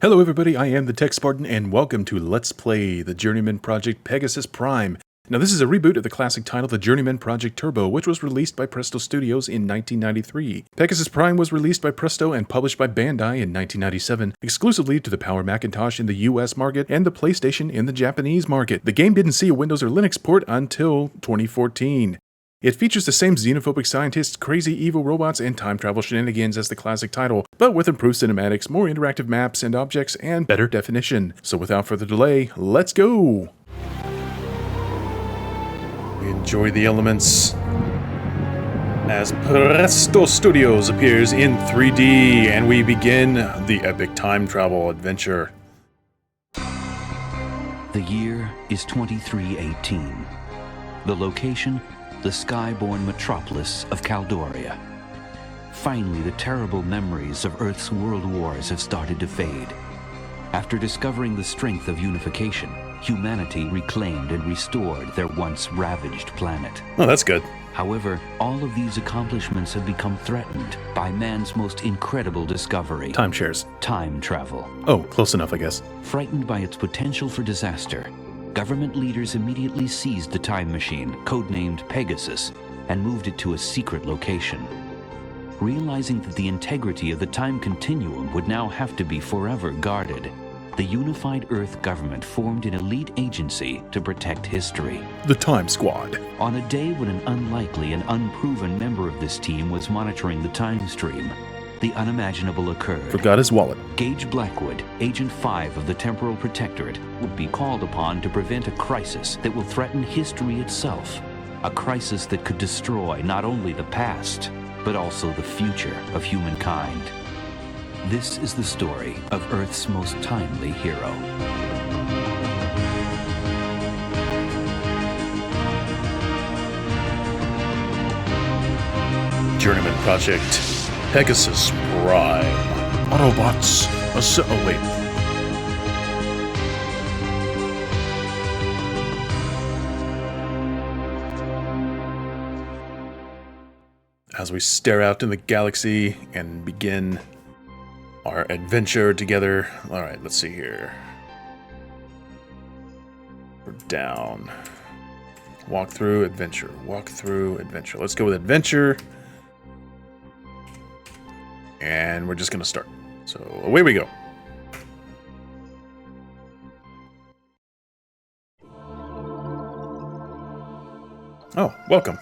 Hello everybody, I am the Tech Spartan and welcome to Let's Play the Journeyman Project Pegasus Prime. Now this is a reboot of the classic title, the Journeyman Project Turbo, which was released by Presto Studios in 1993. Pegasus Prime was released by Presto and published by Bandai in 1997, exclusively to the Power Macintosh in the US market and the PlayStation in the Japanese market. The game didn't see a Windows or Linux port until 2014. It features the same xenophobic scientists, crazy evil robots, and time travel shenanigans as the classic title, but with improved cinematics, more interactive maps and objects, and better definition. So without further delay, let's go! Enjoy the elements as Presto Studios appears in 3D, and we begin the epic time travel adventure. The year is 2318. The location, the sky-born metropolis of Caldoria. Finally, the terrible memories of Earth's world wars have started to fade. After discovering the strength of unification, humanity reclaimed and restored their once ravaged planet. Oh, that's good. However, all of these accomplishments have become threatened by man's most incredible discovery. Timeshares. Time travel. Oh, close enough, I guess. Frightened by its potential for disaster, government leaders immediately seized the time machine, codenamed Pegasus, and moved it to a secret location. Realizing that the integrity of the time continuum would now have to be forever guarded, the unified Earth government formed an elite agency to protect history. The Time Squad. On a day when an unlikely and unproven member of this team was monitoring the time stream, the unimaginable occurred. Forgot his wallet. Gage Blackwood, Agent 5 of the Temporal Protectorate, would be called upon to prevent a crisis that will threaten history itself. A crisis that could destroy not only the past, but also the future of humankind. This is the story of Earth's most timely hero. Journeyman Project Pegasus Prime. Autobots. Oh, wait. As we stare out in the galaxy and begin our adventure together. Alright, let's see here. We're down. Walk through adventure. Walk through adventure. Let's go with adventure. And we're just gonna start. So away we go. Oh, welcome.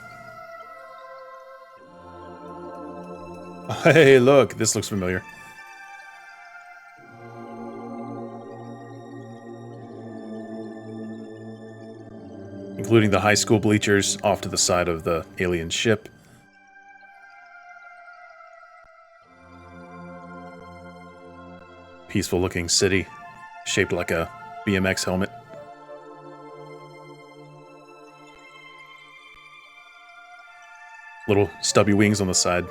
Hey, look, this looks familiar. Including the high school bleachers off to the side of the alien ship. Peaceful looking city, shaped like a BMX helmet. Little stubby wings on the side.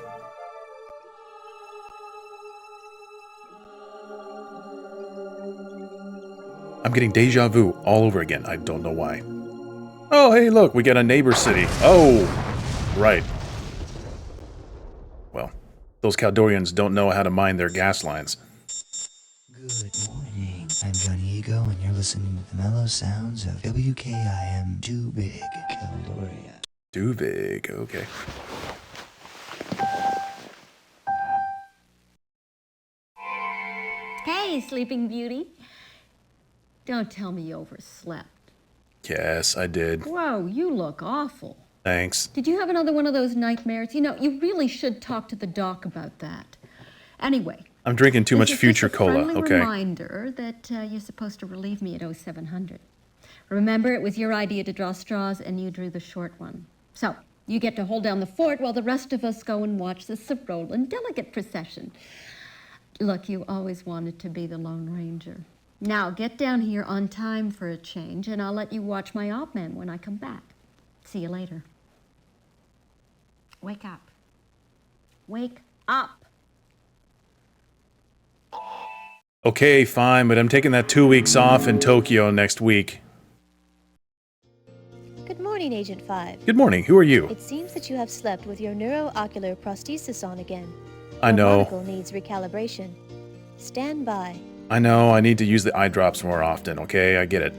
I'm getting deja vu all over again. I don't know why. Oh, hey, look, we got a neighbor city. Oh, right. Well, those Caldorians don't know how to mine their gas lines. Good morning. I'm Johnny Ego, and you're listening to the mellow sounds of WKIM Too Big, Caldoria. Too big, okay. Hey, Sleeping Beauty. Don't tell me you overslept. Yes, I did. Whoa, you look awful. Thanks. Did you have another one of those nightmares? You know, you really should talk to the doc about that. Anyway. I'm drinking too much this is Future just a Cola, friendly okay? Reminder that you're supposed to relieve me at 0700. Remember, it was your idea to draw straws, and you drew the short one. So, you get to hold down the fort while the rest of us go and watch the Sorolan delegate procession. Look, you always wanted to be the Lone Ranger. Now, get down here on time for a change, and I'll let you watch my op man when I come back. See you later. Wake up. Wake up. Okay, fine, but I'm taking that 2 weeks off in Tokyo next week. Good morning, Agent 5. Good morning, who are you? It seems that you have slept with your neuroocular prosthesis on again. I Your know. monocle needs recalibration. Stand by. I know, I need to use the eye drops more often, okay? I get it.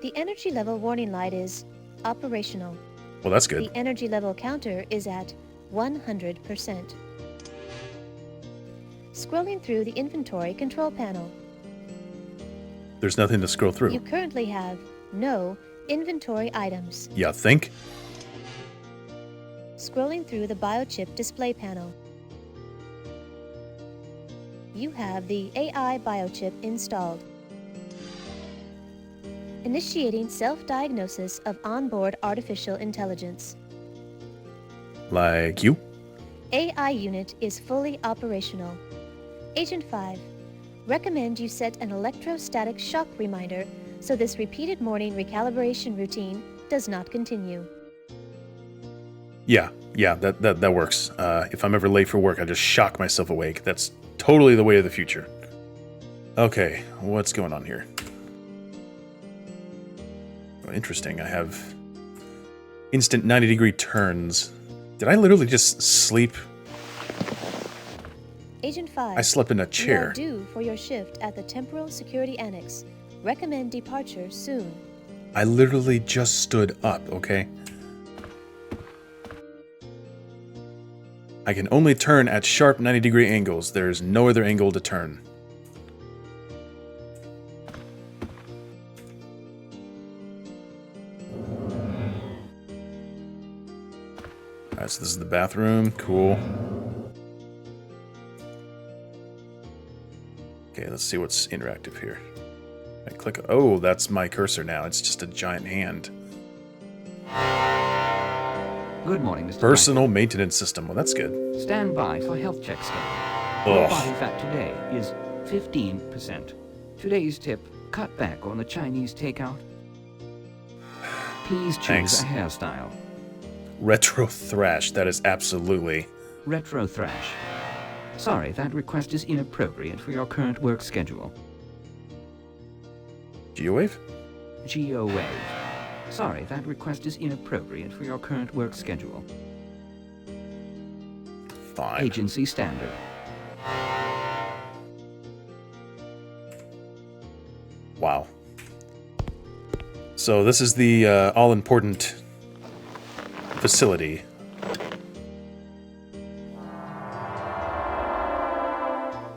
The energy level warning light is operational. Well, that's good. The energy level counter is at 100%. Scrolling through the inventory control panel. There's nothing to scroll through. You currently have no inventory items. Yeah, think? Scrolling through the biochip display panel. You have the AI biochip installed. Initiating self-diagnosis of onboard artificial intelligence. Like you? AI unit is fully operational. Agent 5, recommend you set an electrostatic shock reminder so this repeated morning recalibration routine does not continue. Yeah, that works. If I'm ever late for work, I just shock myself awake. That's totally the way of the future. Okay, what's going on here? Oh, interesting, I have instant 90-degree turns. Did I literally just sleep? Agent 5, I slept in a you chair. are due for your shift at the Temporal Security Annex. Recommend departure soon. I literally just stood up, okay? I can only turn at sharp 90-degree angles. There's no other angle to turn. Alright, so this is the bathroom. Cool. Okay, let's see what's interactive here. I click. Oh, that's my cursor now. It's just a giant hand. Good morning, Mr. Personal maintenance system. Well, that's good. Black. Stand by for health check scan. Your Ugh. body fat today is 15%. Today's tip, cut back on the Chinese takeout. Please choose Thanks. a hairstyle. Retro thrash. That is absolutely. Retro thrash. Sorry, that request is inappropriate for your current work schedule. GeoWave? GeoWave. Sorry, that request is inappropriate for your current work schedule. Fine. Agency standard. Wow. So this is the all-important facility.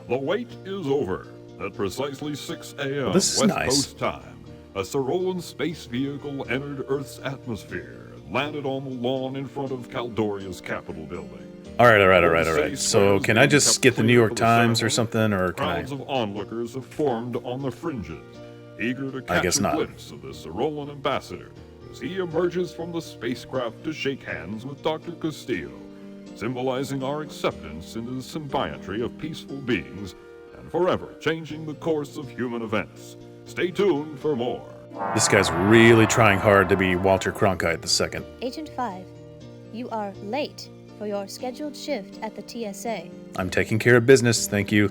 The wait is over. At precisely 6 a.m. This is West nice. Coast time, a Cyrolan space vehicle entered Earth's atmosphere and landed on the lawn in front of Caldoria's Capitol building. All right. So can I just get the New York Times or something, or can I? Crowds of onlookers have formed on the fringes, eager to I guess catch a not. glimpse of the Cyrolan ambassador as he emerges from the spacecraft to shake hands with Dr. Castillo, symbolizing our acceptance into the symbiontry of peaceful beings and forever changing the course of human events. Stay tuned for more. This guy's really trying hard to be Walter Cronkite II. Agent 5, you are late for your scheduled shift at the TSA. I'm taking care of business, thank you.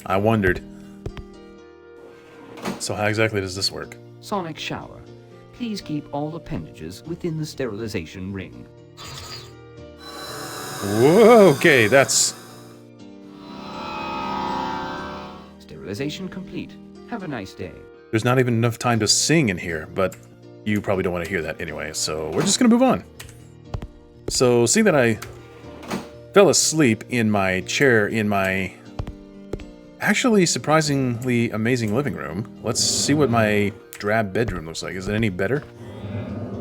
I wondered. So how exactly does this work? Sonic shower. Please keep all appendages within the sterilization ring. Whoa, okay, that's... Sterilization complete. Have a nice day. There's not even enough time to sing in here, but you probably don't want to hear that anyway, so we're just gonna move on. So, seeing that I fell asleep in my chair in my actually surprisingly amazing living room, let's see what my drab bedroom looks like. Is it any better?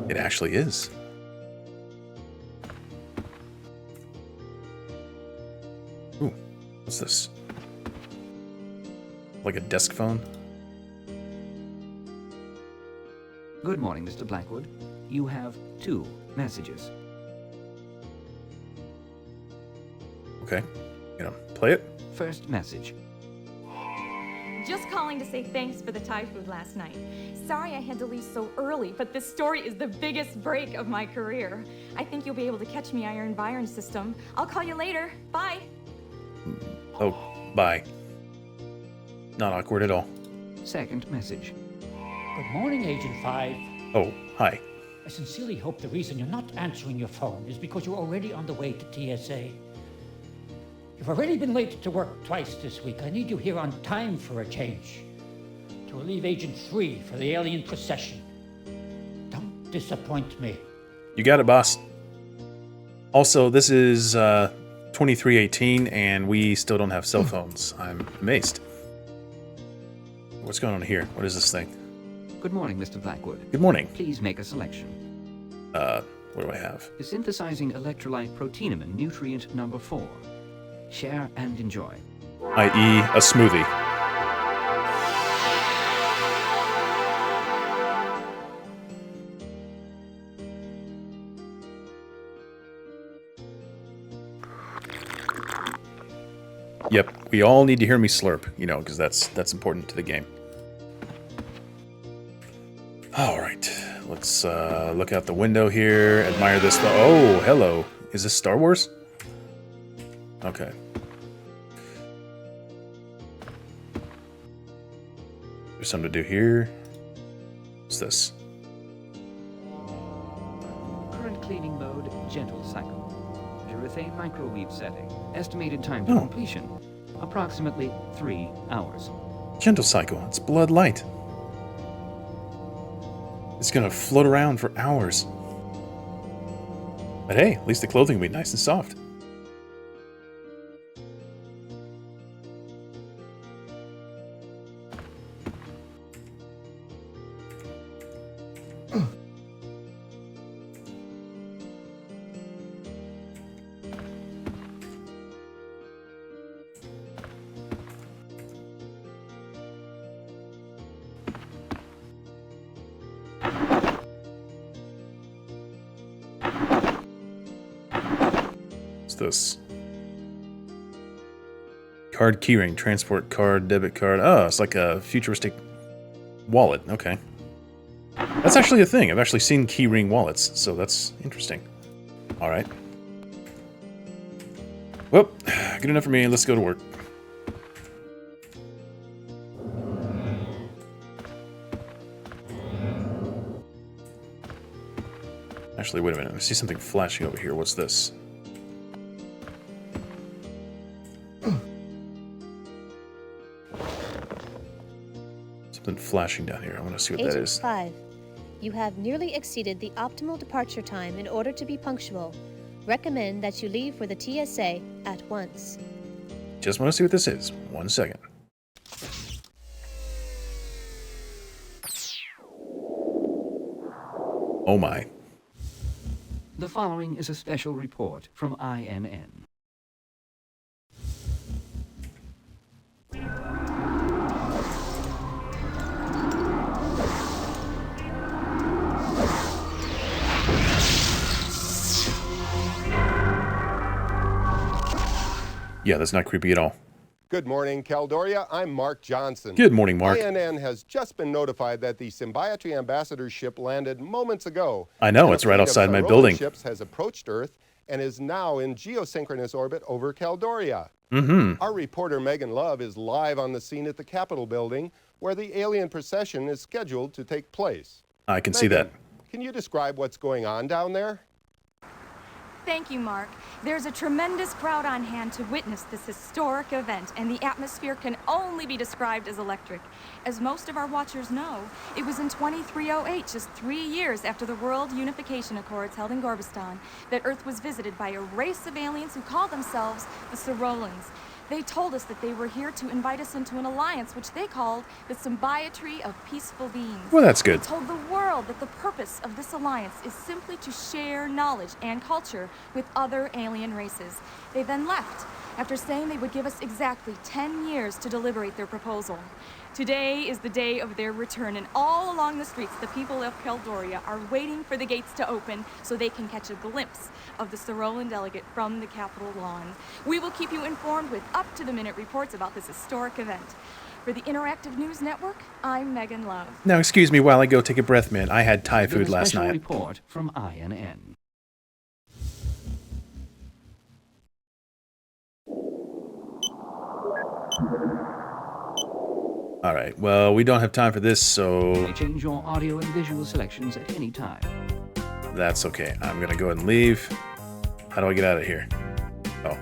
It actually is. Ooh, what's this? Like a desk phone? Good morning, Mr. Blackwood. You have 2 messages. Okay, play it. First message. Just calling to say thanks for the Thai food last night. Sorry I had to leave so early, but this story is the biggest break of my career. I think you'll be able to catch me on your environ system. I'll call you later. Bye. Oh, bye. Not awkward at all. Second message. Good morning, Agent 5. Oh, hi. I sincerely hope the reason you're not answering your phone is because you're already on the way to TSA. You've already been late to work twice this week. I need you here on time for a change. To relieve Agent 3 for the alien procession. Don't disappoint me. You got it, boss. Also, this is 2318, and we still don't have cell phones. I'm amazed. What's going on here? What is this thing? Good morning, Mr. Blackwood. Good morning. Please make a selection. What do I have? Synthesizing electrolyte proteinumin nutrient number 4. Share and enjoy. I.e., a smoothie. Yep, we all need to hear me slurp, you know, because that's important to the game. All right, let's look out the window here, admire this. Oh, hello. Is this Star Wars? Okay. There's something to do here. What's this? Current cleaning mode, gentle cycle. Urethane microwave setting. Estimated time to completion, approximately 3 hours. Gentle cycle. It's blood light. It's gonna float around for hours. But hey, at least the clothing will be nice and soft. What's this? Card keyring, transport card, debit card. Oh, it's like a futuristic wallet. Okay. That's actually a thing. I've actually seen keyring wallets, so that's interesting. Alright. Well, good enough for me. Let's go to work. Actually, wait a minute. I see something flashing over here. What's this? Something flashing down here. I want to see what that is. Agent 5, you have nearly exceeded the optimal departure time in order to be punctual. Recommend that you leave for the TSA at once. Just want to see what this is. 1 second. Oh my. The following is a special report from INN. Yeah, that's not creepy at all. Good morning, Caldoria. I'm Mark Johnson. Good morning, Mark. INN has just been notified that the Symbiotry Ambassador ship landed moments ago. I know, it's right outside my building. Ships has approached Earth and is now in geosynchronous orbit over Caldoria. Our reporter Megan Love is live on the scene at the Capitol building where the alien procession is scheduled to take place. I can see that. Can you describe what's going on down there? Thank you, Mark. There's a tremendous crowd on hand to witness this historic event, and the atmosphere can only be described as electric. As most of our watchers know, it was in 2308, just 3 years after the World Unification Accords held in Gorbistan, that Earth was visited by a race of aliens who called themselves the Sorolans. They told us that they were here to invite us into an alliance which they called the Symbiotry of Peaceful Beings. Well, that's good. They told the world that the purpose of this alliance is simply to share knowledge and culture with other alien races. They then left, after saying they would give us exactly 10 years to deliberate their proposal. Today is the day of their return, and all along the streets, the people of Caldoria are waiting for the gates to open so they can catch a glimpse of the Sorolan delegate from the Capitol lawn. We will keep you informed with up-to-the-minute reports about this historic event. For the Interactive News Network, I'm Megan Love. Now, excuse me while I go take a breath, man. I had Thai food last Special night. report from INN. Alright, well, we don't have time for this, so You may change your audio and visual selections at any time. that's okay. I'm gonna go ahead and leave. How do I get out of here? Oh.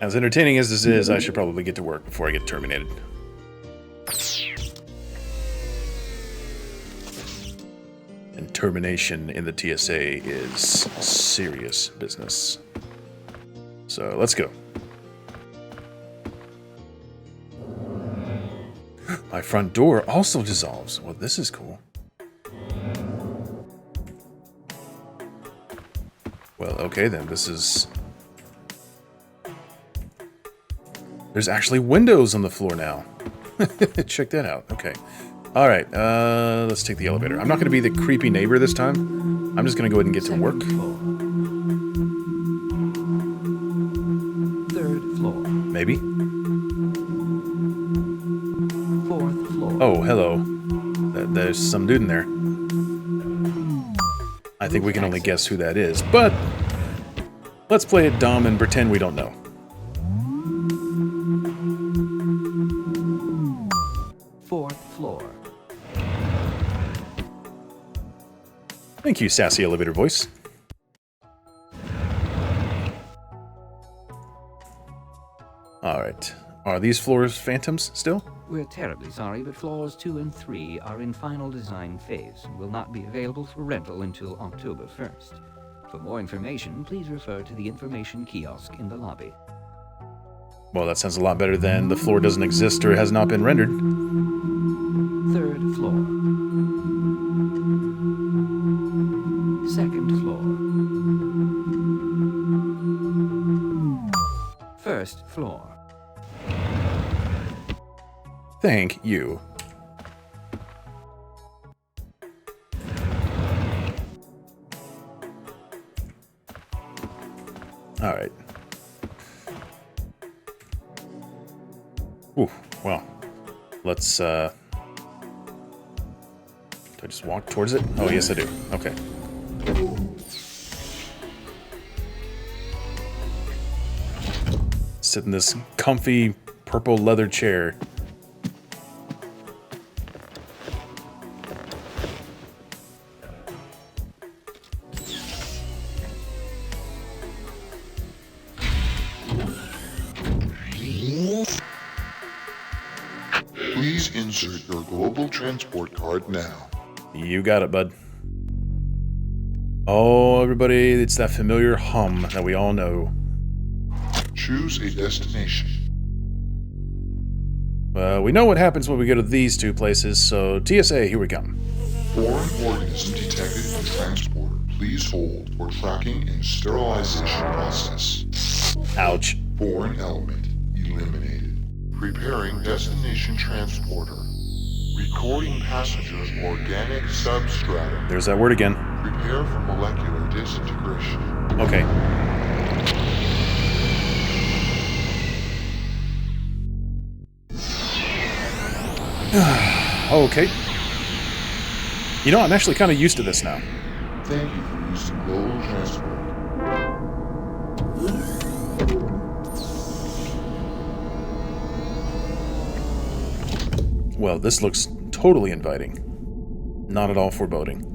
As entertaining as this is, I should probably get to work before I get terminated. And termination in the TSA is serious business. So let's go. My front door also dissolves. Well, this is cool. Well, okay then, this is... There's actually windows on the floor now. Check that out. Okay. Alright, let's take the elevator. I'm not going to be the creepy neighbor this time. I'm just going to go ahead and get to work. Third floor. Maybe? Fourth floor. Oh, hello. There's some dude in there. I think we can only guess who that is, but let's play it dumb and pretend we don't know. Fourth floor. Thank you, sassy elevator voice. Alright. Are these floors phantoms still? We're terribly sorry, but floors 2 and 3 are in final design phase and will not be available for rental until October 1st. For more information, please refer to the information kiosk in the lobby. Well, that sounds a lot better than the floor doesn't exist or has not been rendered. Third floor. Second floor. First floor. Thank you. Alright. Ooh, well. Let's, do I just walk towards it? Oh, yes I do. Okay. Sit in this comfy purple leather chair. Please insert your global transport card now. You got it, bud. Oh, everybody, it's that familiar hum that we all know. Choose a destination. We know what happens when we go to these two places, so TSA, here we come. Foreign organism detected in transporter. Please hold for tracking and sterilization process. Ouch. Foreign element eliminated. Preparing destination transporter. Recording passengers organic substratum. There's that word again. Prepare for molecular disintegration. Okay. Okay. You know, I'm actually kind of used to this now. Thank you for using global transport. Well, this looks totally inviting. Not at all foreboding.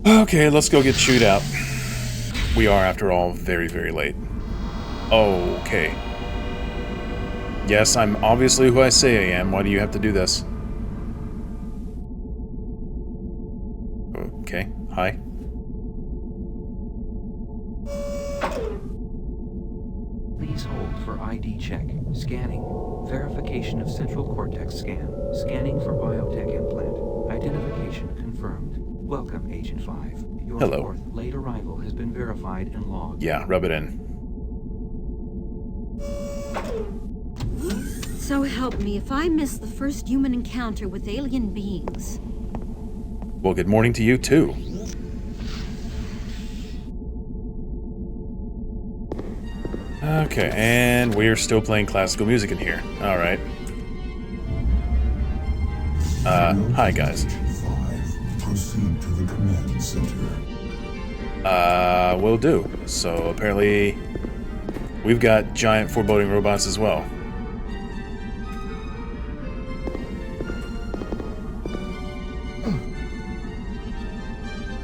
Okay, let's go get chewed out. We are, after all, very, very late. Okay. Yes, I'm obviously who I say I am. Why do you have to do this? Okay, hi. Please hold for ID check. Scanning. Verification of central cortex scan. Scanning for biotech implant. Identification confirmed. Welcome, Agent 5. Your Hello. fourth late arrival has been verified and logged. Yeah, rub it in. So help me if I miss the first human encounter with alien beings. Well, good morning to you, too. Okay, and we're still playing classical music in here. Alright. Hi, guys. Proceed to the command center. Will do. So apparently we've got giant foreboding robots as well.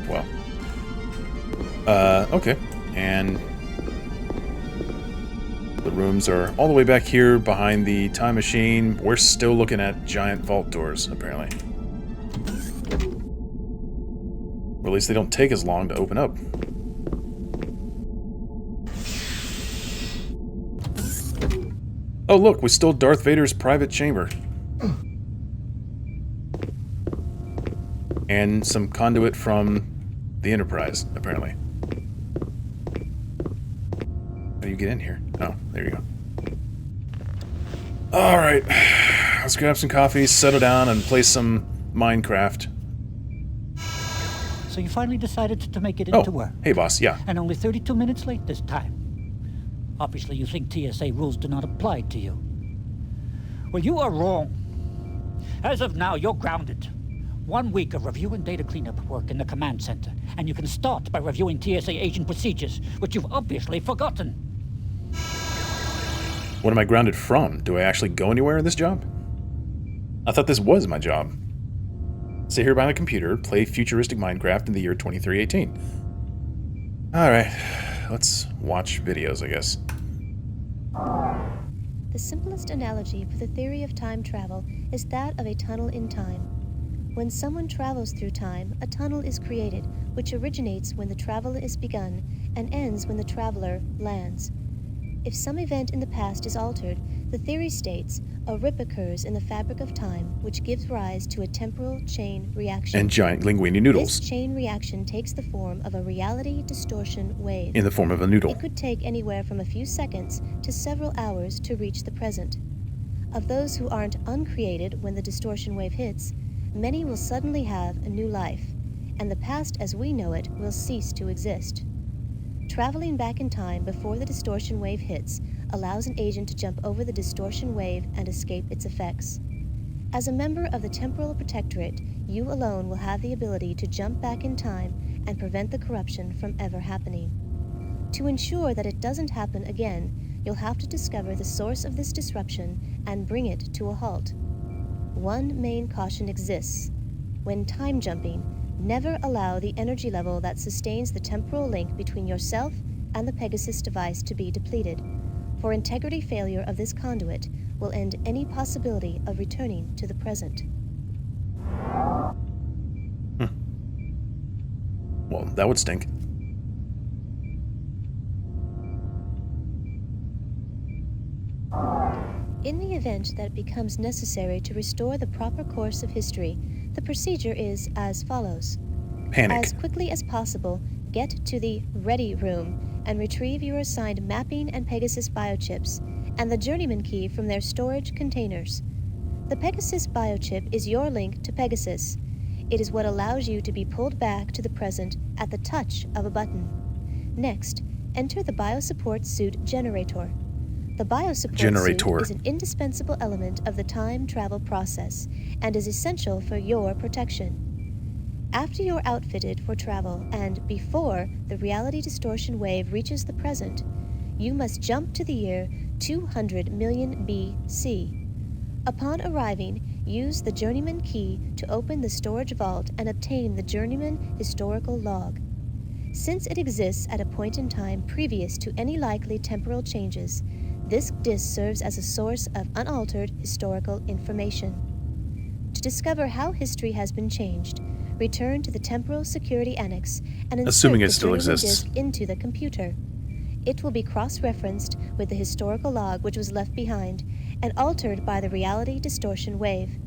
Well. Okay. And the rooms are all the way back here behind the time machine. We're still looking at giant vault doors, apparently. Or at least they don't take as long to open up. Oh look, we stole Darth Vader's private chamber. And some conduit from the Enterprise, apparently. How do you get in here? Oh, there you go. Alright, let's grab some coffee, settle down, and play some Minecraft. So you finally decided to make it into work. Hey boss, yeah. And only 32 minutes late this time. Obviously you think TSA rules do not apply to you. Well, you are wrong. As of now, you're grounded. 1 week of review and data cleanup work in the command center, and you can start by reviewing TSA agent procedures, which you've obviously forgotten. What am I grounded from? Do I actually go anywhere in this job? I thought this was my job. Sit here behind a computer, play futuristic Minecraft in the year 2318. Alright, let's watch videos, I guess. The simplest analogy for the theory of time travel is that of a tunnel in time. When someone travels through time, a tunnel is created, which originates when the travel is begun and ends when the traveler lands. If some event in the past is altered, the theory states a rip occurs in the fabric of time, which gives rise to a temporal chain reaction. And giant linguine noodles. This chain reaction takes the form of a reality distortion wave. In the form of a noodle. It could take anywhere from a few seconds to several hours to reach the present. Of those who aren't uncreated when the distortion wave hits, many will suddenly have a new life, and the past as we know it will cease to exist. Traveling back in time before the distortion wave hits allows an agent to jump over the distortion wave and escape its effects. As a member of the Temporal Protectorate, you alone will have the ability to jump back in time and prevent the corruption from ever happening. To ensure that it doesn't happen again, you'll have to discover the source of this disruption and bring it to a halt. One main caution exists. When time jumping, never allow the energy level that sustains the temporal link between yourself and the Pegasus device to be depleted, for integrity failure of this conduit will end any possibility of returning to the present. Well, that would stink. In the event that it becomes necessary to restore the proper course of history, the procedure is as follows. Panic. As quickly as possible, get to the Ready Room and retrieve your assigned mapping and Pegasus biochips and the Journeyman key from their storage containers. The Pegasus biochip is your link to Pegasus. It is what allows you to be pulled back to the present at the touch of a button. Next, enter the biosupport suit generator. The biosupport suit is an indispensable element of the time travel process and is essential for your protection. After you're outfitted for travel and before the reality distortion wave reaches the present, you must jump to the year 200 million BC. Upon arriving, use the Journeyman key to open the storage vault and obtain the Journeyman historical log. Since it exists at a point in time previous to any likely temporal changes, this disk serves as a source of unaltered historical information. To discover how history has been changed, return to the Temporal Security Annex and insert the Journeyman disk into the computer. It will be cross-referenced with the historical log which was left behind and altered by the reality distortion wave.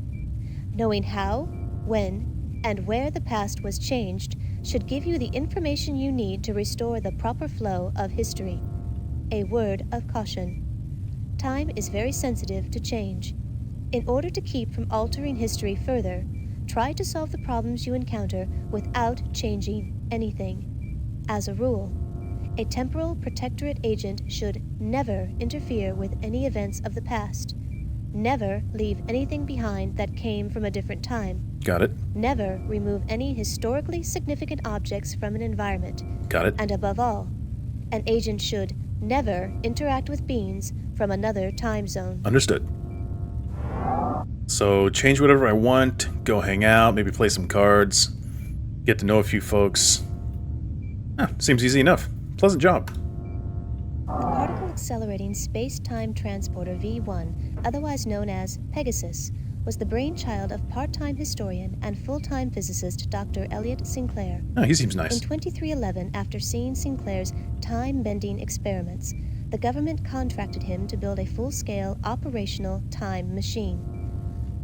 Knowing how, when, and where the past was changed should give you the information you need to restore the proper flow of history. A word of caution. Time is very sensitive to change. In order to keep from altering history further, try to solve the problems you encounter without changing anything. As a rule, a Temporal Protectorate agent should never interfere with any events of the past, never leave anything behind that came from a different time, Got it. Never remove any historically significant objects from an environment. Got it. And above all, an agent should never interact with beings from another time zone. Understood. So change whatever I want, go hang out, maybe play some cards, get to know a few folks. Seems easy enough. Pleasant job. The particle accelerating space-time transporter V1, otherwise known as Pegasus, was the brainchild of part-time historian and full-time physicist Dr. Elliot Sinclair. Oh, he seems nice. In 2311, after seeing Sinclair's time-bending experiments, the government contracted him to build a full-scale operational time machine.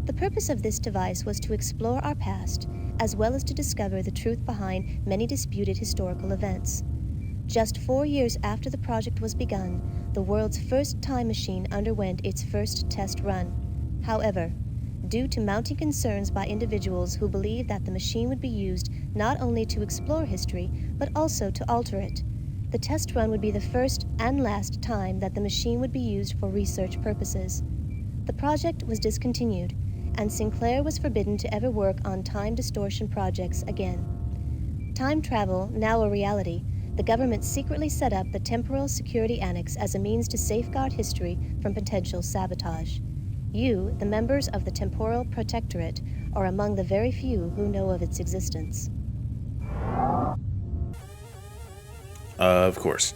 The purpose of this device was to explore our past, as well as to discover the truth behind many disputed historical events. Just 4 years after the project was begun, the world's first time machine underwent its first test run. However, due to mounting concerns by individuals who believed that the machine would be used not only to explore history, but also to alter it, the test run would be the first and last time that the machine would be used for research purposes. The project was discontinued, and Sinclair was forbidden to ever work on time distortion projects again. Time travel, now a reality, the government secretly set up the Temporal Security Annex as a means to safeguard history from potential sabotage. You, the members of the Temporal Protectorate, are among the very few who know of its existence. Of course.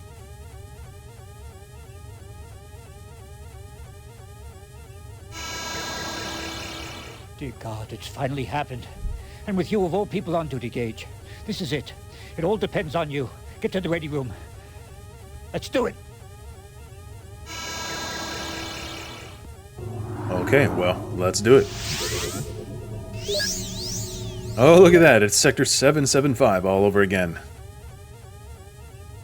Dear God, it's finally happened. And with you of all people on duty, Gage. This is it. It all depends on you. Get to the ready room. Let's do it. Okay, well, let's do it. Oh, look at that. It's Sector 775 all over again.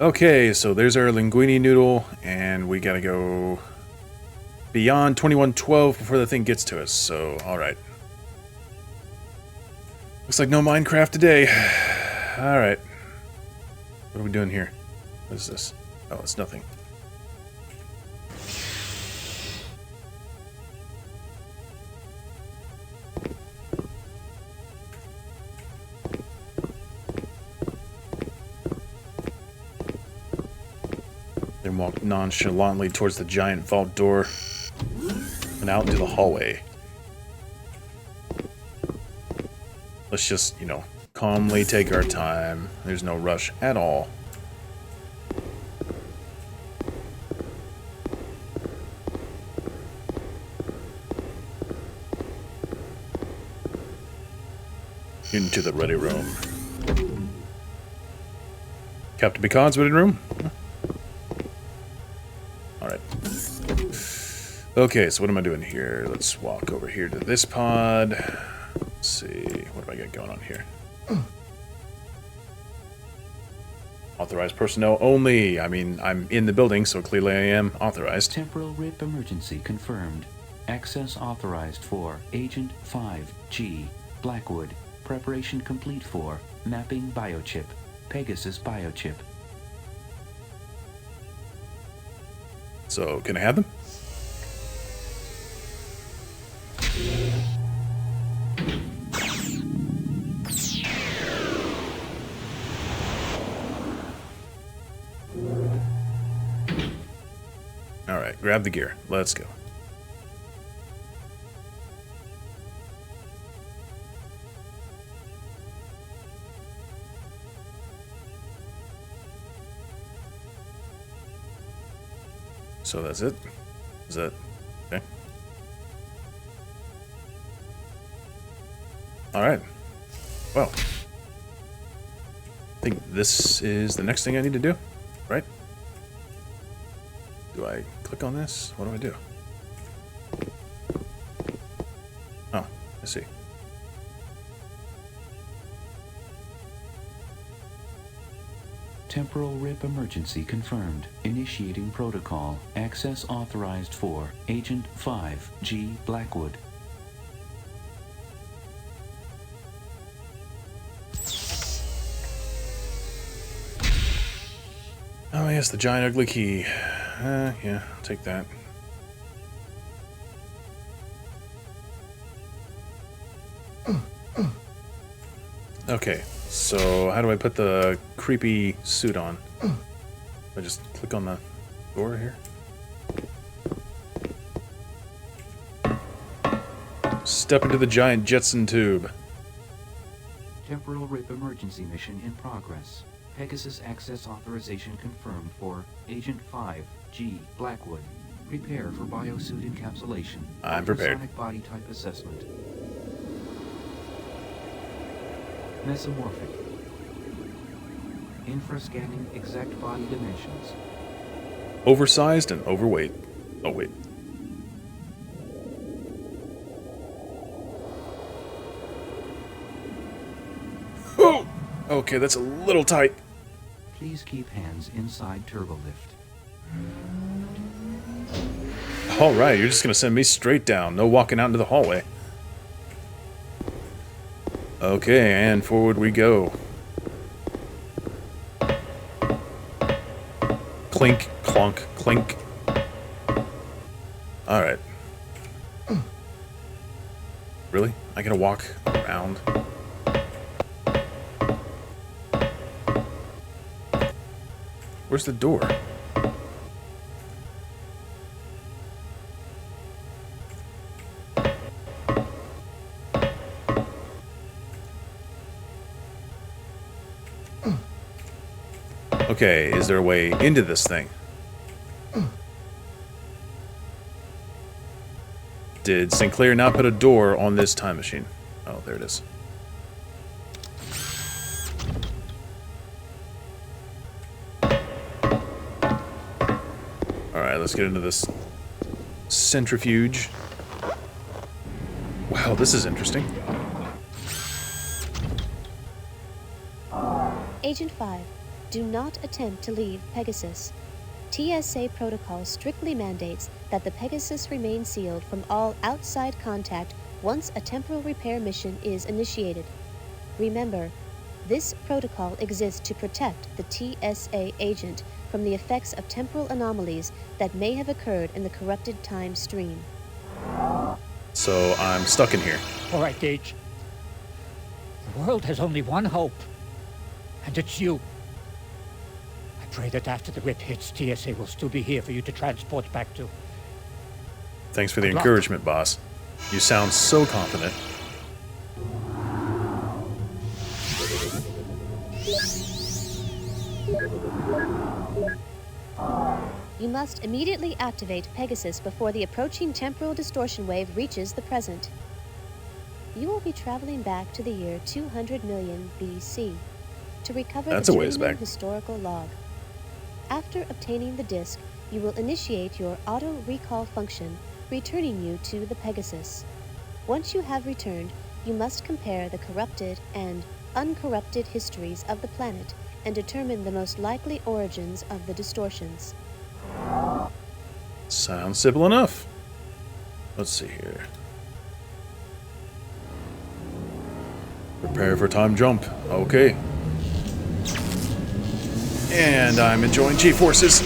Okay, so there's our linguine noodle, and we gotta go beyond 2112 before the thing gets to us, so alright. Looks like no Minecraft today. Alright. What are we doing here? What is this? Oh, it's nothing. They walk nonchalantly towards the giant vault door and out into the hallway. Let's just, calmly take our time. There's no rush at all. Into the ready room. Captain Picard's ready room? Alright. Okay, so what am I doing here? Let's walk over here to this pod. Let's see. What do I got going on here? Authorized personnel only. I mean, I'm in the building, so clearly I am authorized. Temporal rip emergency confirmed. Access authorized for Agent 5G, Blackwood. Preparation complete for mapping biochip, Pegasus biochip. So, can I have them? Alright, grab the gear. Let's go. So that's it? Is that... okay. Alright. Well. I think this is the next thing I need to do, right? Do I click on this? What do I do? Oh, I see. Temporal rip emergency confirmed. Initiating protocol. Access authorized for Agent 5G Blackwood. Oh yes, the giant ugly key. Yeah, I'll take that. Okay, so how do I put the creepy suit on? I just click on the door here. Step into the giant Jetson tube. Temporal Rip emergency mission in progress. Pegasus access authorization confirmed for Agent 5, G, Blackwood. Prepare for biosuit encapsulation. I'm prepared. Sonic body type assessment. Mesomorphic. Infrascanning exact body dimensions. Oversized and overweight. Oh, wait. Oh! Okay, that's a little tight. Please keep hands inside turbolift. Alright, you're just gonna send me straight down. No walking out into the hallway. Okay, and forward we go. Clink, clunk, clink. Alright. Really? I gotta walk around? Where's the door? Okay, is there a way into this thing? Did Sinclair not put a door on this time machine? Oh, there it is. Alright, let's get into this centrifuge. Wow, this is interesting. Agent 5, do not attempt to leave Pegasus. TSA protocol strictly mandates that the Pegasus remain sealed from all outside contact once a temporal repair mission is initiated. Remember, this protocol exists to protect the TSA agent from the effects of temporal anomalies that may have occurred in the corrupted time stream. So I'm stuck in here. All right, Gage. The world has only one hope, and it's you. I pray that after the rip hits, TSA will still be here for you to transport back to. Thanks for the Good luck. encouragement, boss. You sound so confident. You must immediately activate Pegasus before the approaching temporal distortion wave reaches the present. You will be traveling back to the year 200 million BC to recover That's the a ways Journeyman back. historical log. After obtaining the disk, you will initiate your auto-recall function, returning you to the Pegasus. Once you have returned, you must compare the corrupted and uncorrupted histories of the planet and determine the most likely origins of the distortions. Sounds simple enough. Let's see here. Prepare for time jump. Okay. And I'm enjoying G-forces.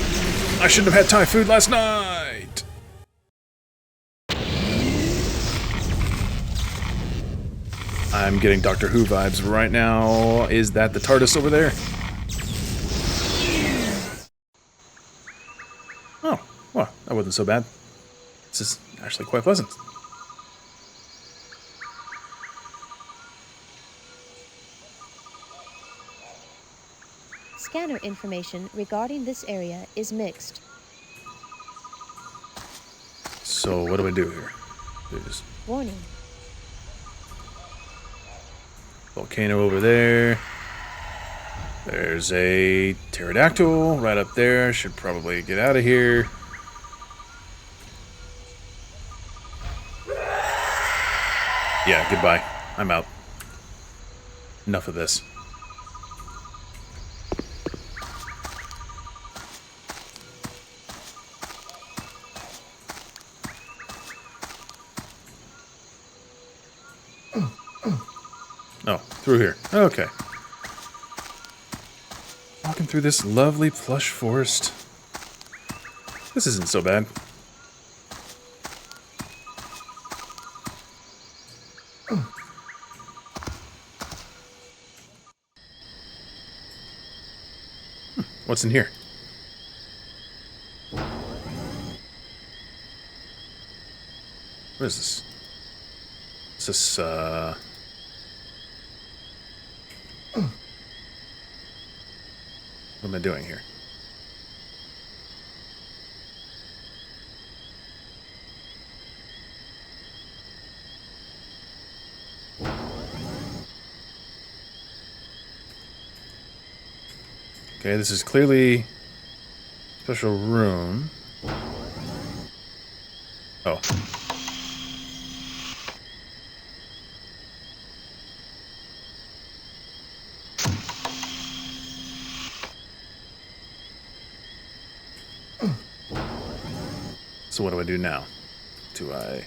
I shouldn't have had Thai food last night. I'm getting Doctor Who vibes right now. Is that the TARDIS over there? Oh, well, that wasn't so bad. This is actually quite pleasant. Scanner information regarding this area is mixed. So what do I do here? There's Warning. volcano over there. There's a pterodactyl right up there. Should probably get out of here. Yeah, goodbye. I'm out. Enough of this. Oh, through here. Okay. Walking through this lovely plush forest. This isn't so bad. What's in here? What is this? Is this, what am I doing here? Okay, this is clearly a special room. Oh. So what do I do now? Do I...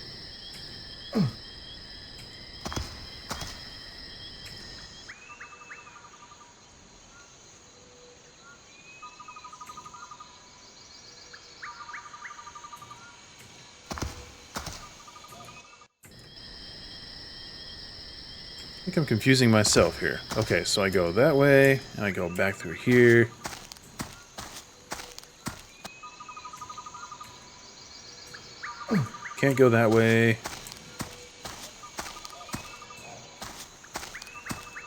I think I'm confusing myself here. Okay, so I go that way, and I go back through here. Can't go that way.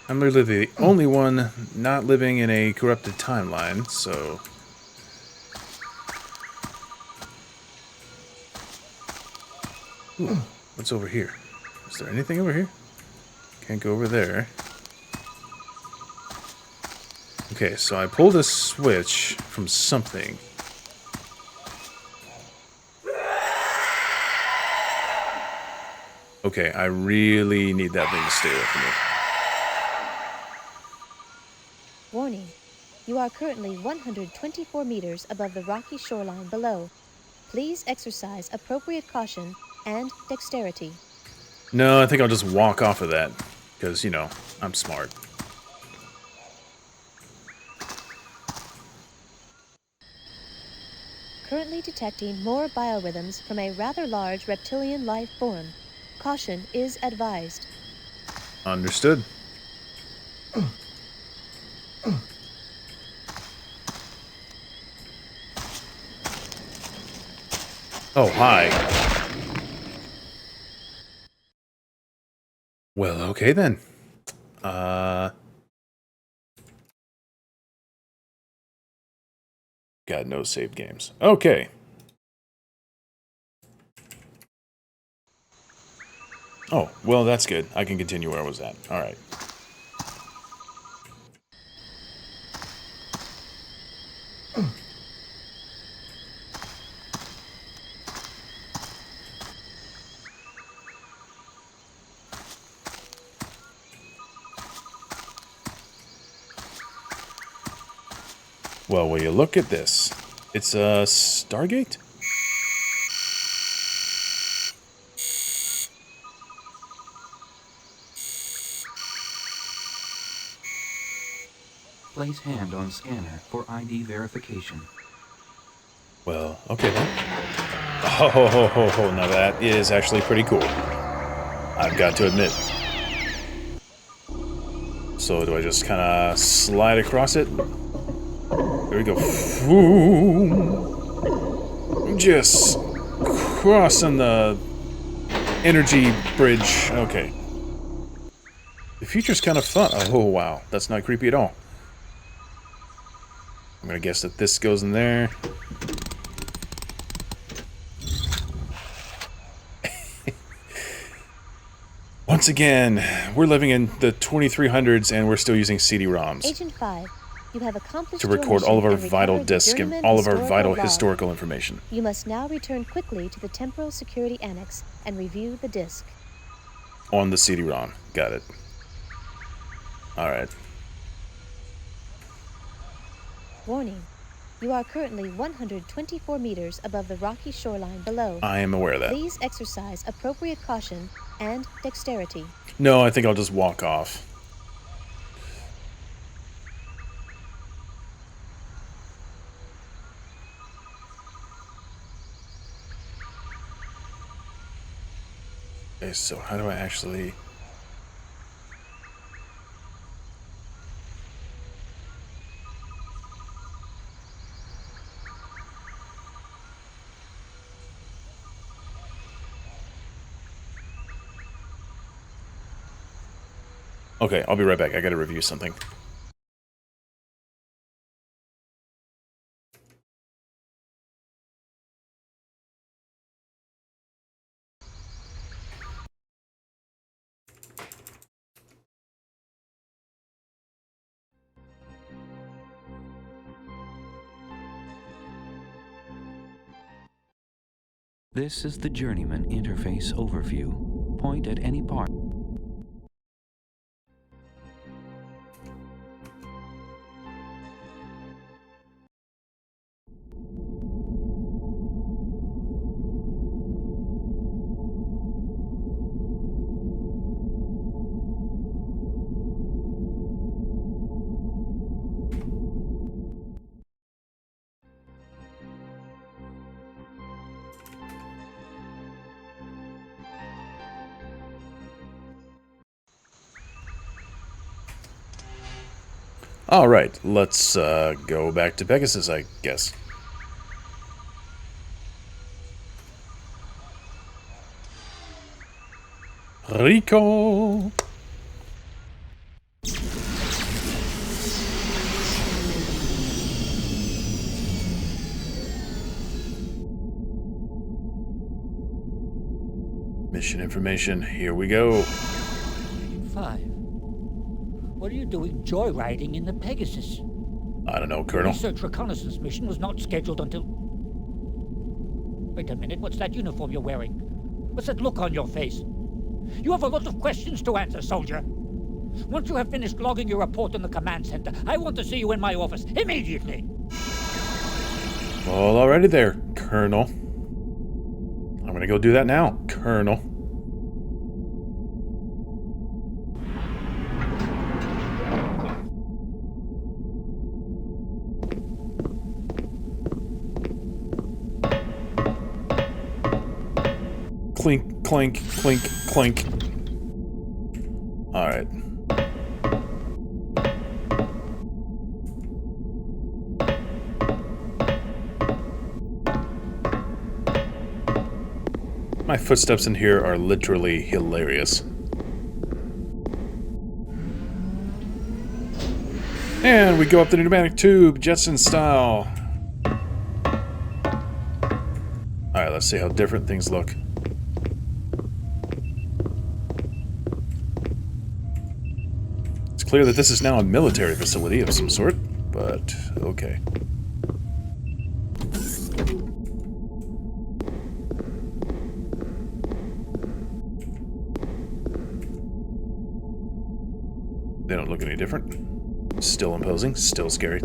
I'm literally the only one not living in a corrupted timeline, so... Ooh, what's over here? Is there anything over here? Can't go over there. Okay, so I pulled a switch from something. Okay, I really need that thing to stay away from me. Warning. You are currently 124 meters above the rocky shoreline below. Please exercise appropriate caution and dexterity. No, I think I'll just walk off of that. Because, you know, I'm smart. Currently detecting more biorhythms from a rather large reptilian life form. Caution is advised. Understood. Oh, hi. Well, okay then. Got no saved games. Okay. Oh, well, that's good. I can continue where I was at. All right. Well, will you look at this? It's a Stargate? Place hand on scanner for ID verification. Well, okay then. Oh, now that is actually pretty cool. I've got to admit. So do I just kind of slide across it? There we go. Just crossing the energy bridge. Okay. The future's kind of fun. Oh, wow. That's not creepy at all. I'm gonna guess that this goes in there. Once again, we're living in the 2300s and we're still using CD-ROMs. Agent 5, you have accomplished to your record all of our mission and vital recovered the discs and Journeyman all of our vital log. historical information. You must now return quickly to the Temporal Security Annex and review the disk. On the CD-ROM. Got it. Alright. Warning. You are currently 124 meters above the rocky shoreline below. I am aware of that. Please exercise appropriate caution and dexterity. No, I think I'll just walk off. Okay, so how do I actually... Okay, I'll be right back. I gotta review something. This is the Journeyman interface overview. Point at any part. Alright, let's go back to Pegasus, I guess. Rico! Mission information, here we go. 5. What are you doing joyriding in the Pegasus? I don't know, The Colonel. research reconnaissance mission was not scheduled until... Wait a minute, what's that uniform you're wearing? What's that look on your face? You have a lot of questions to answer, soldier. Once you have finished logging your report in the command center, I want to see you in my office immediately. Well, already there, Colonel. I'm gonna go do that now, Colonel. Clink, clink, clink, clink. Alright. My footsteps in here are literally hilarious. And we go up the pneumatic tube, Jetson style. Alright, let's see how different things look. It's clear that this is now a military facility of some sort, but okay. They don't look any different. Still imposing, still scary.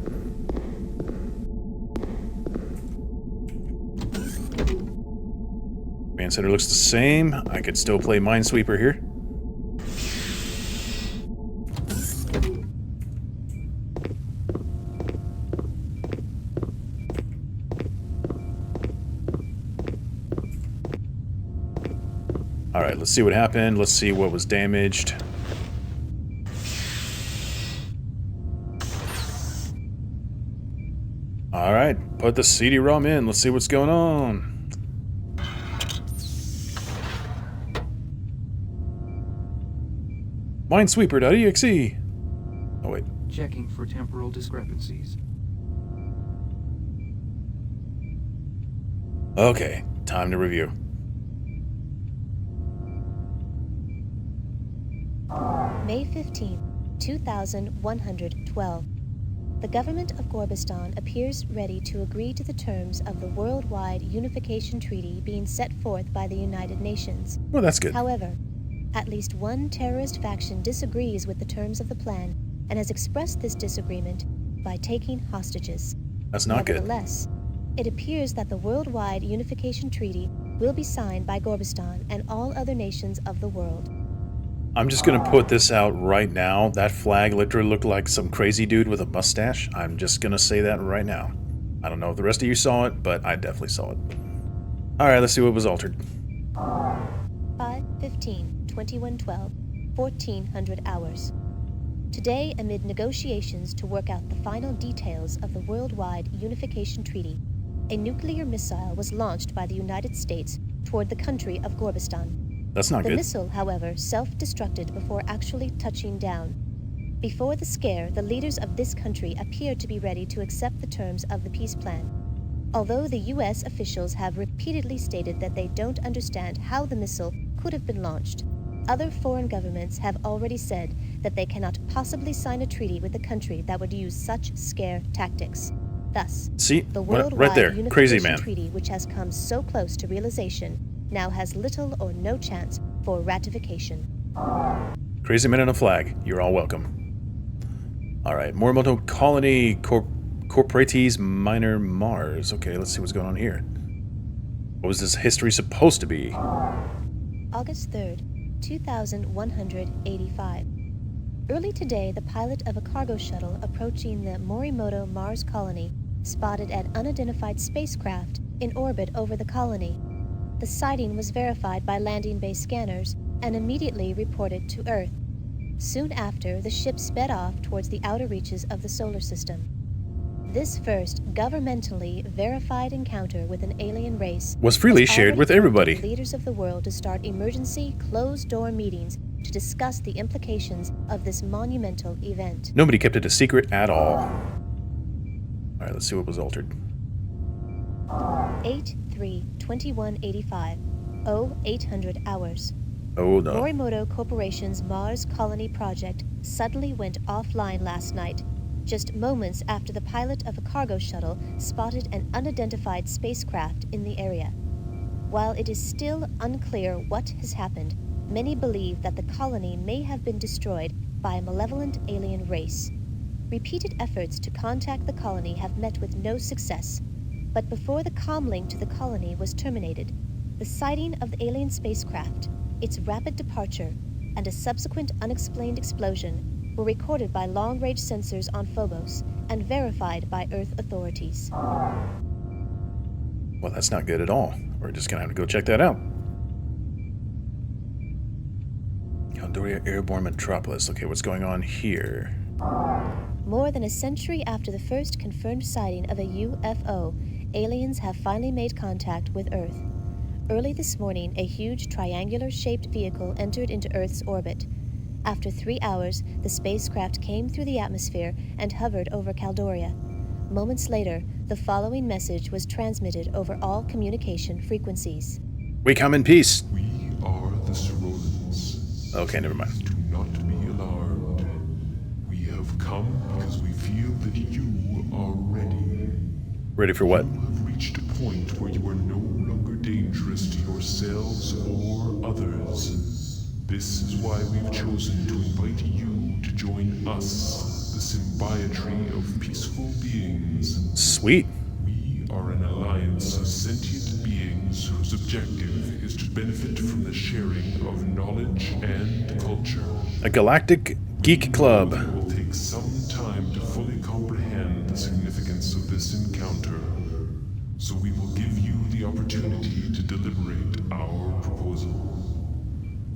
Command center looks the same. I could still play Minesweeper here. Alright, let's see what happened. Let's see what was damaged. Alright, put the CD-ROM in. Let's see what's going on. Minesweeper.exe. Oh, wait. Checking for temporal discrepancies. Okay, time to review. May 15, 2112. The government of Gorbistan appears ready to agree to the terms of the Worldwide Unification Treaty being set forth by the United Nations. Well, that's good. However, at least one terrorist faction disagrees with the terms of the plan and has expressed this disagreement by taking hostages. That's not good. Nevertheless, it appears that the Worldwide Unification Treaty will be signed by Gorbistan and all other nations of the world. I'm just gonna put this out right now. That flag literally looked like some crazy dude with a mustache. I'm just gonna say that right now. I don't know if the rest of you saw it, but I definitely saw it. Alright, let's see what was altered. 5/15/2112, 1400 hours. Today, amid negotiations to work out the final details of the Worldwide Unification Treaty, a nuclear missile was launched by the United States toward the country of Gorbistan. That's not The good. missile, however, self-destructed before actually touching down. Before the scare, the leaders of this country appeared to be ready to accept the terms of the peace plan. Although the U.S. officials have repeatedly stated that they don't understand how the missile could have been launched, other foreign governments have already said that they cannot possibly sign a treaty with a country that would use such scare tactics. Thus, See, the right worldwide there, crazy unification man. treaty, which has come so close to realization, now has little or no chance for ratification. Crazy man and a flag. You're all welcome. All right, Morimoto Colony Corporates Minor Mars. Okay, let's see what's going on here. What was this history supposed to be? August 3rd, 2185. Early today, the pilot of a cargo shuttle approaching the Morimoto Mars colony spotted an unidentified spacecraft in orbit over the colony. The sighting was verified by landing base scanners and immediately reported to Earth. Soon after, the ship sped off towards the outer reaches of the solar system. This first governmentally verified encounter with an alien race Was freely has shared already with everybody. prompted leaders of the world to start emergency closed-door meetings to discuss the implications of this monumental event. Nobody kept it a secret at all. All right, let's see what was altered. 8/3/2185, 0800 hours. Oh no. Morimoto Corporation's Mars Colony project suddenly went offline last night, just moments after the pilot of a cargo shuttle spotted an unidentified spacecraft in the area. While it is still unclear what has happened, many believe that the colony may have been destroyed by a malevolent alien race. Repeated efforts to contact the colony have met with no success, but before the comlink to the colony was terminated, the sighting of the alien spacecraft, its rapid departure, and a subsequent unexplained explosion were recorded by long-range sensors on Phobos and verified by Earth authorities. Well, that's not good at all. We're just gonna have to go check that out. Caldoria Airborne Metropolis. Okay, what's going on here? More than a century after the first confirmed sighting of a UFO, aliens have finally made contact with Earth. Early this morning, a huge triangular-shaped vehicle entered into Earth's orbit. After 3 hours, the spacecraft came through the atmosphere and hovered over Caldoria. Moments later, the following message was transmitted over all communication frequencies. We come in peace. We are the Sorolans. Okay, never mind. Do not be alarmed. We have come because we feel that you are ready. Ready for what? You have reached a point where you are no longer dangerous to yourselves or others. This is why we've chosen to invite you to join us, the symbiotry of peaceful beings. Sweet. We are an alliance of sentient beings whose objective is to benefit from the sharing of knowledge and culture. A galactic geek club. It will take some time to fully comprehend the significance of this encounter, so we will give you the opportunity to deliberate our proposal.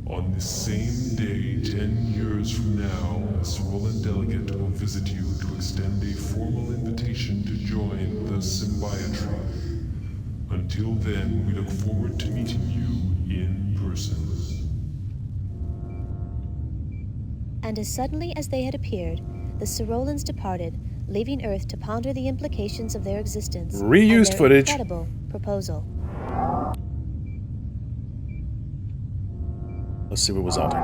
On this same day, 10 years from now, a Sorolan delegate will visit you to extend a formal invitation to join the symbiotry. Until then, we look forward to meeting you in person. And as suddenly as they had appeared, the Sorolans departed, leaving Earth to ponder the implications of their existence Reused and their footage. incredible proposal. Let's see what was altered.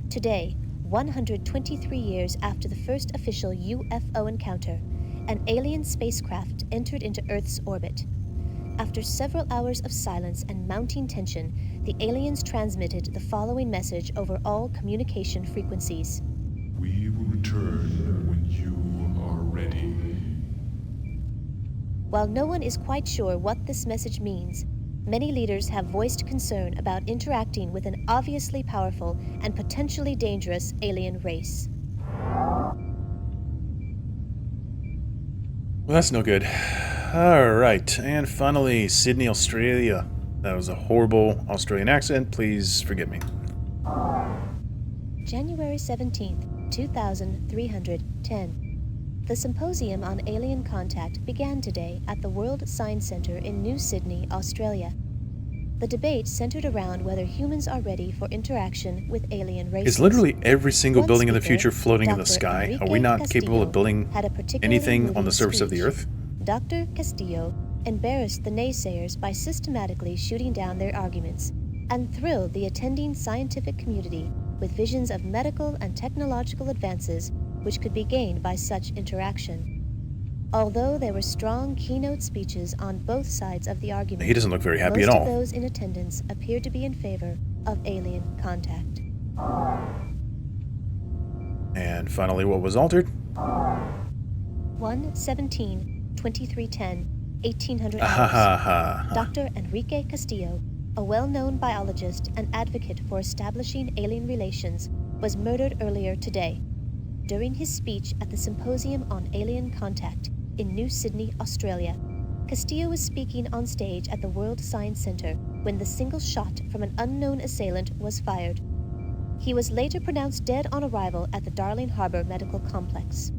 Today, 123 years after the first official UFO encounter, an alien spacecraft entered into Earth's orbit. After several hours of silence and mounting tension, the aliens transmitted the following message over all communication frequencies. We will return when you are ready. While no one is quite sure what this message means, many leaders have voiced concern about interacting with an obviously powerful and potentially dangerous alien race. Well, that's no good. Alright, and finally, Sydney, Australia. That was a horrible Australian accent. Please forgive me. January 17th, 2310. The Symposium on Alien Contact began today at the World Science Centre in New Sydney, Australia. The debate centered around whether humans are ready for interaction with alien races. Is literally every single One building in the speaker, future floating in the Dr. sky? Are Enrique we not Castillo, capable of building had a particularly anything on moving the surface of the speech. Earth? Dr. Castillo embarrassed the naysayers by systematically shooting down their arguments and thrilled the attending scientific community with visions of medical and technological advances which could be gained by such interaction. Although there were strong keynote speeches on both sides of the argument, He doesn't look very happy most at of all. those in attendance appeared to be in favor of alien contact. And finally, what was altered? 1/17/2310, 1800 Ha ha ha. Dr. Enrique Castillo, a well-known biologist and advocate for establishing alien relations, was murdered earlier today. During his speech at the Symposium on Alien Contact in New Sydney, Australia, Castillo was speaking on stage at the World Science Center when the single shot from an unknown assailant was fired. He was later pronounced dead on arrival at the Darling Harbour Medical Complex.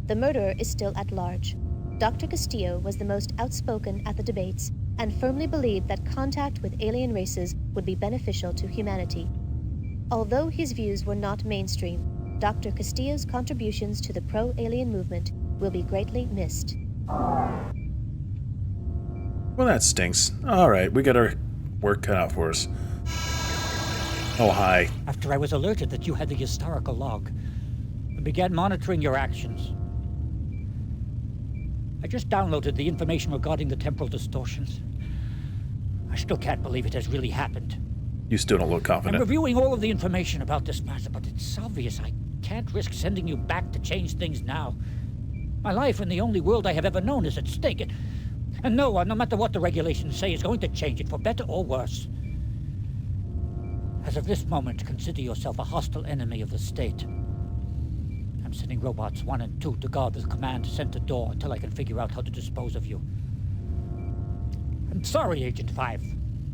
The murderer is still at large. Dr. Castillo was the most outspoken at the debates and firmly believed that contact with alien races would be beneficial to humanity. Although his views were not mainstream, Dr. Castillo's contributions to the pro-alien movement will be greatly missed. Well, that stinks. Alright, we got our work cut out for us. Oh, hi. After I was alerted that you had the historical log, I began monitoring your actions. I just downloaded the information regarding the temporal distortions. I still can't believe it has really happened. You still don't look I'm confident. reviewing all of the information about this matter, but it's obvious I can't risk sending you back to change things now. My life in the only world I have ever known is at stake. And no one, no matter what the regulations say, is going to change it, for better or worse. As of this moment, consider yourself a hostile enemy of the state. I'm sending robots 1 and 2 to guard the command center door until I can figure out how to dispose of you. I'm sorry, Agent 5,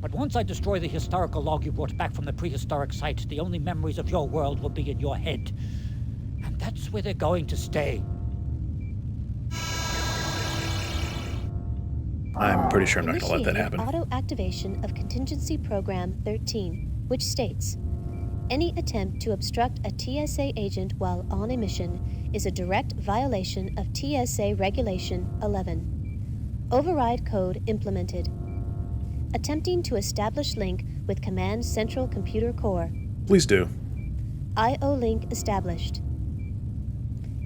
but once I destroy the historical log you brought back from the prehistoric site, the only memories of your world will be in your head. And that's where they're going to stay. I'm pretty sure I'm not going to let that Initiated happen. auto-activation of Contingency Program 13, which states, any attempt to obstruct a TSA agent while on a mission is a direct violation of TSA Regulation 11. Override code implemented. Attempting to establish link with Command Central Computer Core. Please do. IO link established.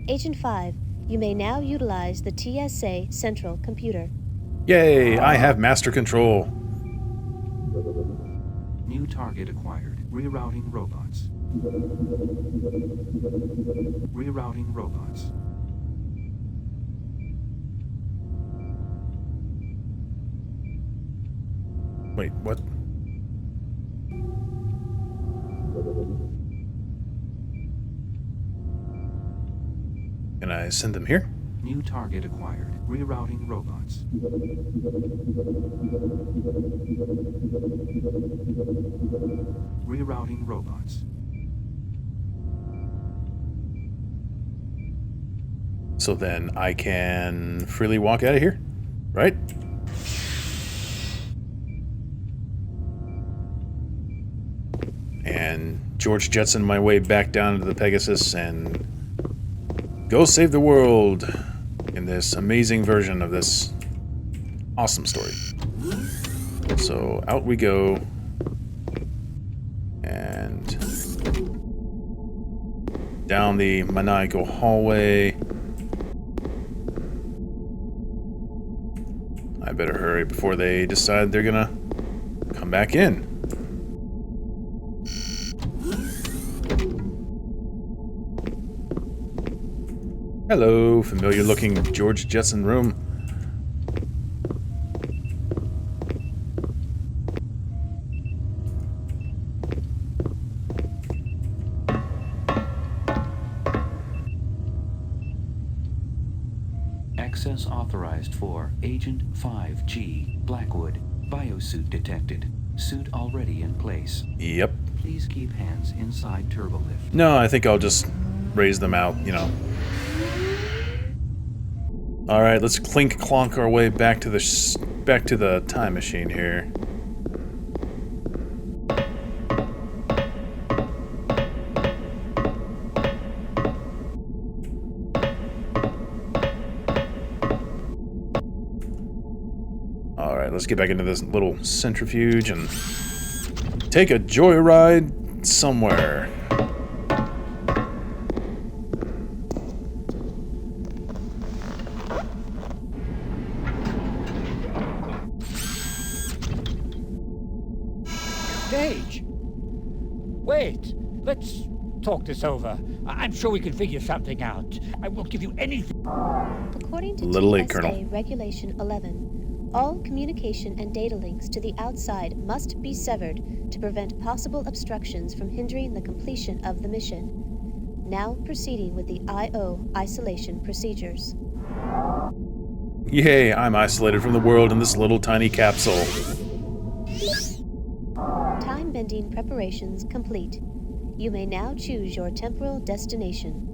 Agent 5, you may now utilize the TSA Central Computer. Yay, I have master control. New target acquired. Rerouting robots. Rerouting robots. Wait, what? Can I send them here? New target acquired. Rerouting robots. Rerouting robots. So then I can freely walk out of here, right? And George Jetson my way back down to the Pegasus and go save the world in this amazing version of this awesome story. So out we go. And down the maniacal hallway. I better hurry before they decide they're gonna come back in. Hello, familiar looking George Jetson room. Access authorized for Agent 5G Blackwood. Biosuit detected. Suit already in place. Yep. Please keep hands inside turbolift. No, I think I'll just raise them out, you know. Alright, let's clink clonk our way back to the time machine here. Alright, let's get back into this little centrifuge and take a joyride somewhere. Gage! Wait, let's talk this over. I'm sure we can figure something out. I will give you anything. According to Little late, TSA Colonel. Regulation 11, all communication and data links to the outside must be severed to prevent possible obstructions from hindering the completion of the mission. Now proceeding with the I/O isolation procedures. Yay, I'm isolated from the world in this little tiny capsule. Time-bending preparations complete. You may now choose your temporal destination.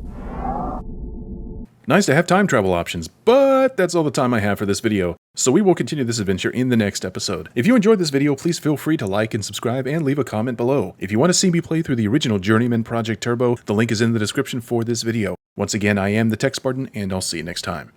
Nice to have time travel options, but that's all the time I have for this video. So we will continue this adventure in the next episode. If you enjoyed this video, please feel free to like and subscribe and leave a comment below. If you want to see me play through the original Journeyman Project Turbo, the link is in the description for this video. Once again, I am the Tech Spartan, and I'll see you next time.